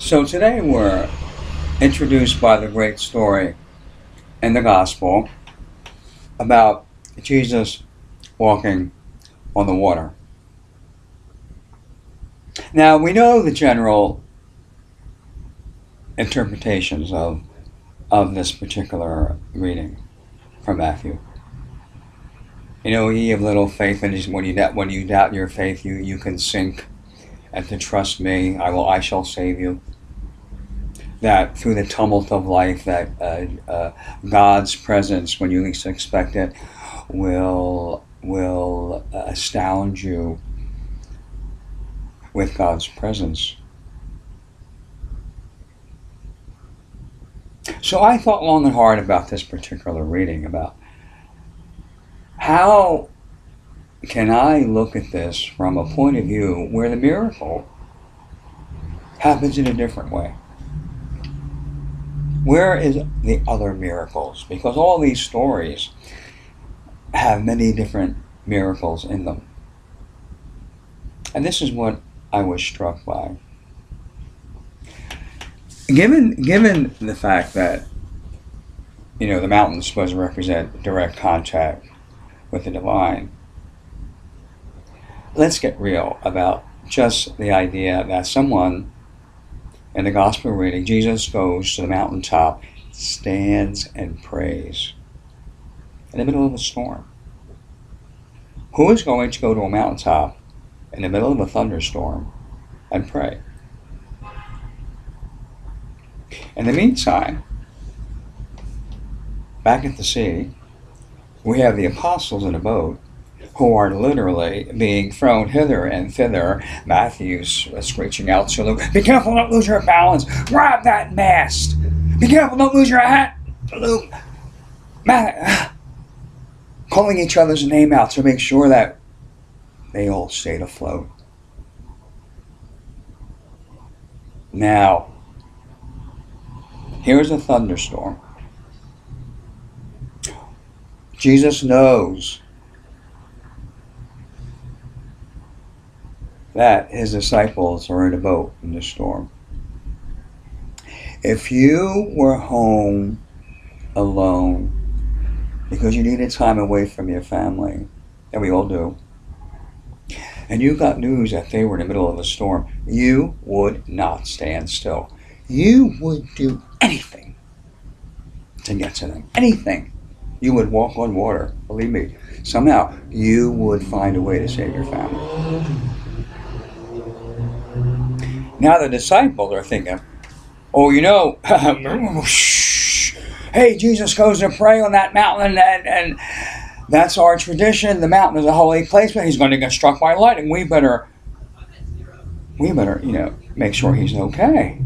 So today we're introduced by the great story in the gospel about Jesus walking on the water. Now we know the general interpretations of this particular reading from Matthew. You know, ye of little faith, and when you doubt your faith, you can sink, and to trust me, I shall save you. That through the tumult of life, that God's presence, when you least expect it, will astound you with God's presence. So I thought long and hard about this particular reading, about how can I look at this from a point of view where the miracle happens in a different way. Where is the other miracles? Because all these stories have many different miracles in them. And this is what I was struck by. Given the fact that, you know, the mountain is supposed to represent direct contact with the divine, let's get real about just the idea that someone in the gospel reading, Jesus goes to the mountaintop, stands and prays in the middle of a storm. Who is going to go to a mountaintop in the middle of a thunderstorm and pray? In the meantime, back at the sea, we have the apostles in a boat who are literally being thrown hither and thither. Matthew's screeching out to Luke, be careful, don't lose your balance. Grab that mast. Be careful, don't lose your hat. Luke, calling each other's name out to make sure that they all stayed afloat. Now, here's a thunderstorm. Jesus knows that his disciples are in a boat in the storm. If you were home alone because you needed time away from your family, and we all do, and you got news that they were in the middle of a storm, you would not stand still. You would do anything to get to them. Anything. You would walk on water. Believe me, somehow you would find a way to save your family. Now the disciples are thinking, oh, you know, hey, Jesus goes to pray on that mountain, and that's our tradition. The mountain is a holy place, but he's going to get struck by lightning. We better, you know, make sure he's okay.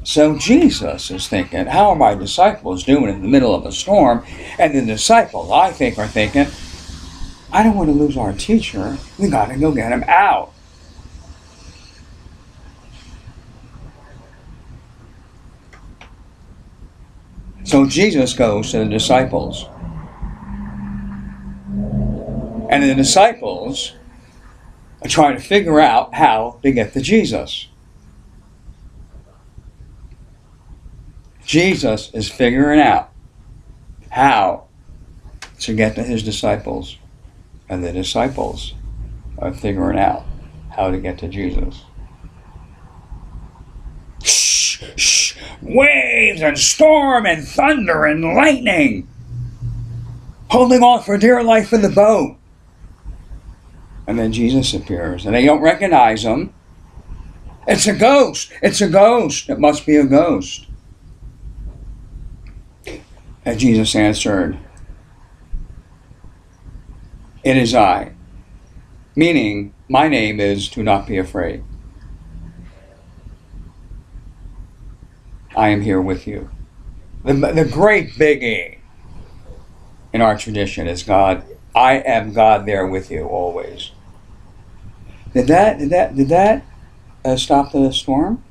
So Jesus is thinking, how are my disciples doing in the middle of a storm? And the disciples, I think, are thinking, I don't want to lose our teacher. We got to go get him out. So Jesus goes to the disciples. And the disciples are trying to figure out how to get to Jesus. Jesus is figuring out how to get to his disciples. And the disciples are figuring out how to get to Jesus. Shh, shh, waves and storm and thunder and lightning, holding on for dear life in the boat. And then Jesus appears, and they don't recognize him. It's a ghost. It's a ghost. It must be a ghost. And Jesus answered, it is I. Meaning, my name is do not be afraid. I am here with you. The great biggie in our tradition is God. I am God there with you always. Did that stop the storm?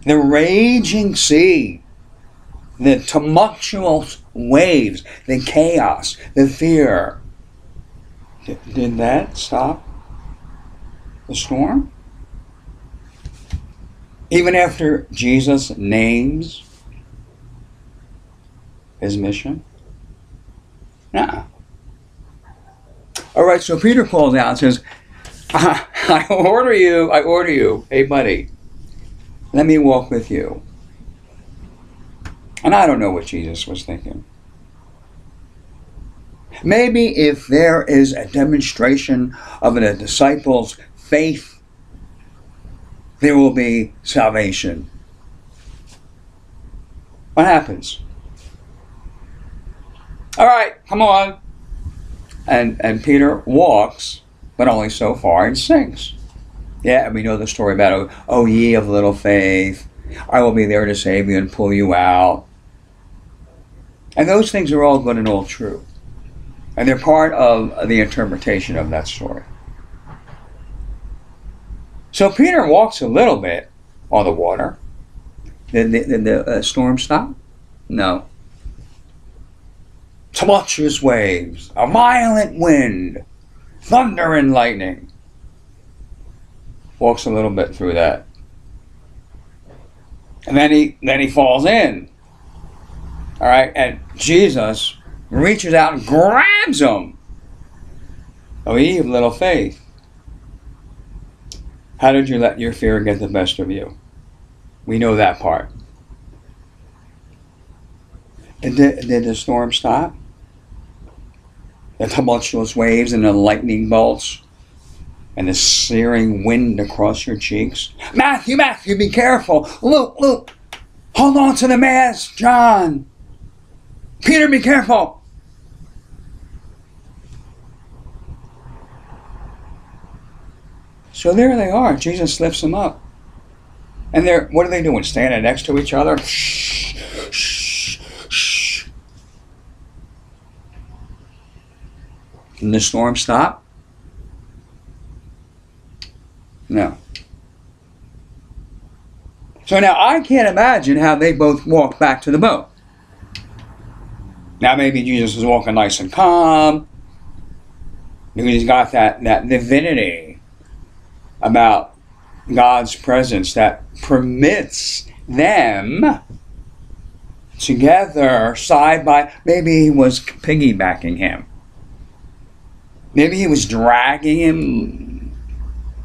The raging sea, the tumultuous waves, the chaos, the fear. Did that stop? the storm? Even after Jesus names his mission? Nah. All right, so Peter calls out and says, I order you, hey buddy, let me walk with you. And I don't know what Jesus was thinking. Maybe if there is a demonstration of a disciple's faith, there will be salvation. What happens? All right, come on. And Peter walks, but only so far, and sinks. Yeah, and we know the story about, oh, ye of little faith, I will be there to save you and pull you out. And those things are all good and all true. And they're part of the interpretation of that story. So Peter walks a little bit on the water. Did the storm stop? No. Tumultuous waves, a violent wind, thunder and lightning. Walks a little bit through that. And then he falls in. All right, and Jesus reaches out and grabs him. Oh, ye of little faith. How did you let your fear get the best of you? We know that part. Did the storm stop? The tumultuous waves and the lightning bolts and the searing wind across your cheeks. Matthew, be careful. Luke, hold on to the mast. John, Peter, be careful. So there they are. Jesus lifts them up. And what are they doing? Standing next to each other? Shh, shh, shh. Did the storm stop? No. So now I can't imagine how they both walked back to the boat. Now maybe Jesus was walking nice and calm, because he's got that divinity about God's presence that permits them together side by. Maybe he was piggybacking him. Maybe he was dragging him.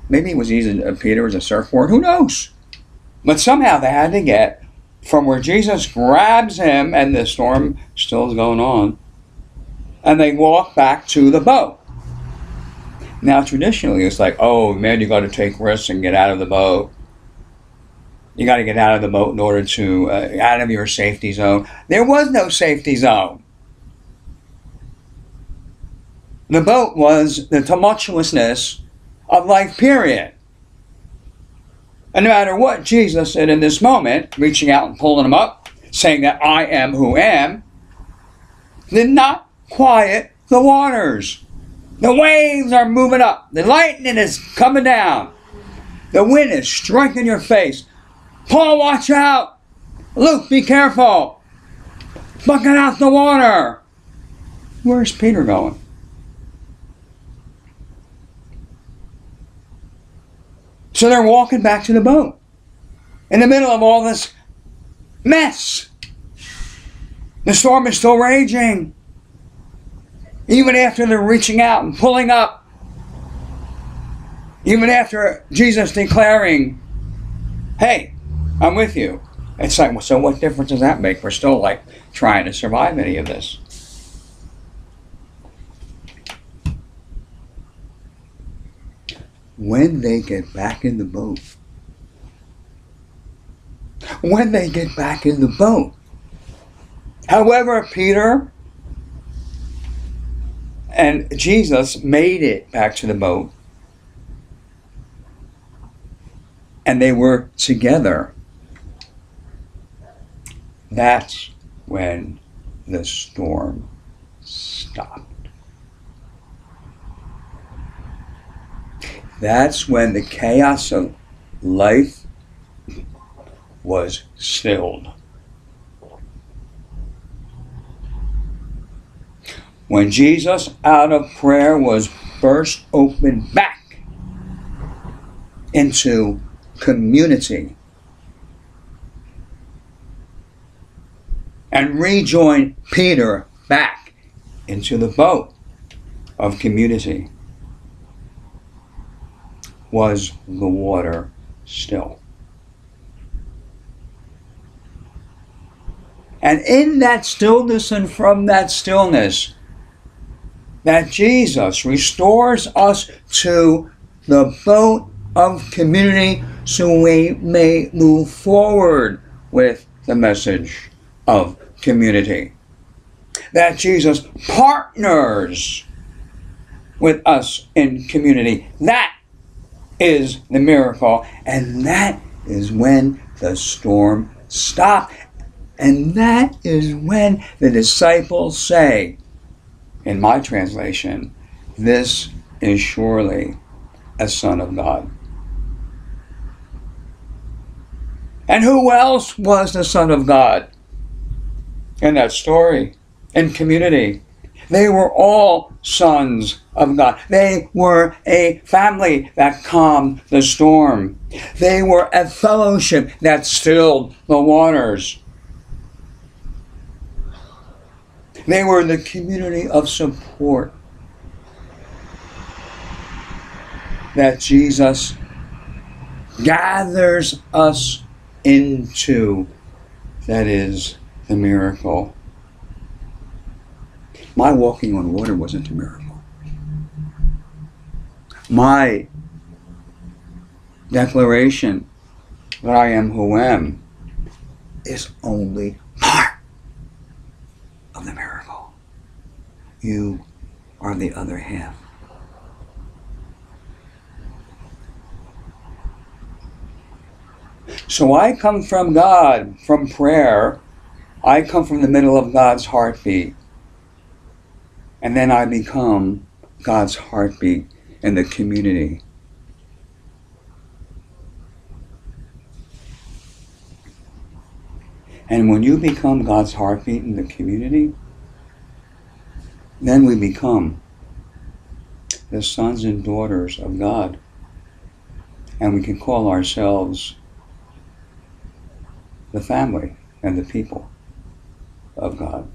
Maybe he was using Peter as a surfboard. Who knows? But somehow they had to get from where Jesus grabs him and the storm still is going on, and they walk back to the boat. Now traditionally it's like, oh man, you got to take risks and get out of the boat. You got to get out of the boat in order to, out of your safety zone. There was no safety zone. The boat was the tumultuousness of life, period. And no matter what Jesus did in this moment, reaching out and pulling him up, saying that I am who am, did not quiet the waters. The waves are moving up. The lightning is coming down. The wind is striking your face. Paul, watch out. Luke, be careful. Bucket out the water. Where's Peter going? So they're walking back to the boat in the middle of all this mess. The storm is still raging. Even after they're reaching out and pulling up. Even after Jesus declaring, hey, I'm with you. It's like, well, so what difference does that make? We're still like trying to survive any of this. When they get back in the boat. When they get back in the boat. However, Peter and Jesus made it back to the boat. And they were together. That's when the storm stopped. That's when the chaos of life was stilled. When Jesus, out of prayer, was burst open back into community and rejoin Peter back into the boat of community was the water still. And in that stillness and from that stillness, that Jesus restores us to the boat of community so we may move forward with the message of community. That Jesus partners with us in community. That is the miracle. And that is when the storm stopped. And that is when the disciples say, in my translation, this is surely a Son of God. And who else was the Son of God in that story, in community? They were all sons of God. They were a family that calmed the storm. They were a fellowship that stilled the waters. They were the community of support that Jesus gathers us into. That is the miracle. My walking on water wasn't a miracle. My declaration that I am who am is only part of the miracle. You are the other half. So I come from God, from prayer. I come from the middle of God's heartbeat. And then I become God's heartbeat in the community. And when you become God's heartbeat in the community, then we become the sons and daughters of God. And we can call ourselves the family and the people of God.